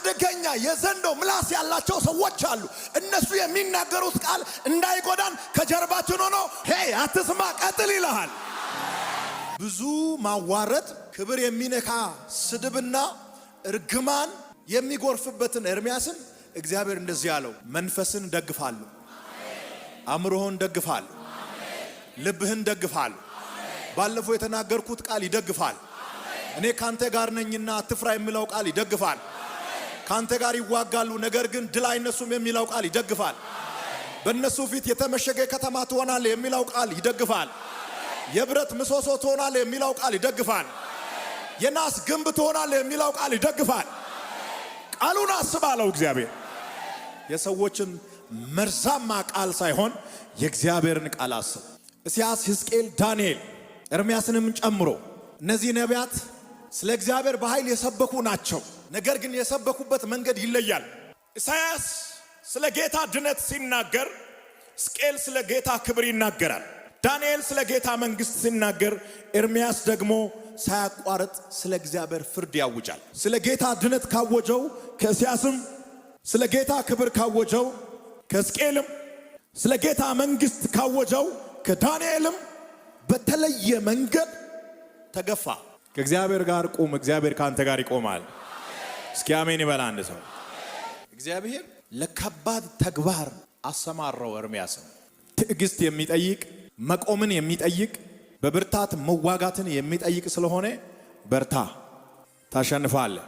አደገኛ የዘንዶ ምላስ ያላቸው ሰዎች አሉ። እነሱ የሚናገሩት ቃል እንዳይጎዳን ከጀርባችን ሆኖ ሄይ አትስማ ቀጥል ይልሃል። ብዙ ማዋረድ ክብር የሚነካ ስድብና እርግማን የሚጎርፍበትን ኤርምያስን እግዚአብሔር እንደዚህ ያለው መንፈስን ደግፋለሁ፣ አእምሮህን ደግፋለሁ፣ ልብህን ደግፋለሁ። ባለፈው የተናገርኩት ቃል ይደግፋል። እኔ ካንተ ጋር ነኝና አትፍራ የሚለው ቃል ይደግፋል። ካንተ ጋር ይዋጋሉ ነገር ግን ድል አይነሱም የሚለው ቃል ይደግፋል። በእነሱ ፊት የተመሸገ ከተማ ትሆናለህ የሚለው ቃል ይደግፋል። የብረት ምሰሶ ትሆናለህ የሚለው ቃል ይደግፋል። የናስ ግንብ ትሆናለህ የሚለው ቃል ይደግፋል። ቃሉን አስባለው እግዚአብሔር የሰዎችን መርዛማ ቃል ሳይሆን የእግዚአብሔርን ቃል አስብ። ኢሳይያስ፣ ሕዝቅኤል፣ ዳንኤል ኤርምያስንም ጨምሮ እነዚህ ነቢያት ስለ እግዚአብሔር በኃይል የሰበኩ ናቸው። ነገር ግን የሰበኩበት መንገድ ይለያል። ኢሳይያስ ስለ ጌታ ድነት ሲናገር፣ ሕዝቅኤል ስለ ጌታ ክብር ይናገራል። ዳንኤል ስለ ጌታ መንግስት ሲናገር፣ ኤርምያስ ደግሞ ሳያቋርጥ ስለ እግዚአብሔር ፍርድ ያውጃል። ስለ ጌታ ድነት ካወጀው ከኢሳይያስም ስለ ጌታ ክብር ካወጀው ከሕዝቅኤልም ስለ ጌታ መንግስት ካወጀው ከዳንኤልም በተለየ መንገድ ተገፋ። ከእግዚአብሔር ጋር ቁም፣ እግዚአብሔር ካንተ ጋር ይቆማል። እስኪ አሜን ይበል አንድ ሰው። እግዚአብሔር ለከባድ ተግባር አሰማራው ኤርምያስን። ትዕግስት የሚጠይቅ መቆምን የሚጠይቅ በብርታት መዋጋትን የሚጠይቅ ስለሆነ በርታ፣ ታሸንፋለህ።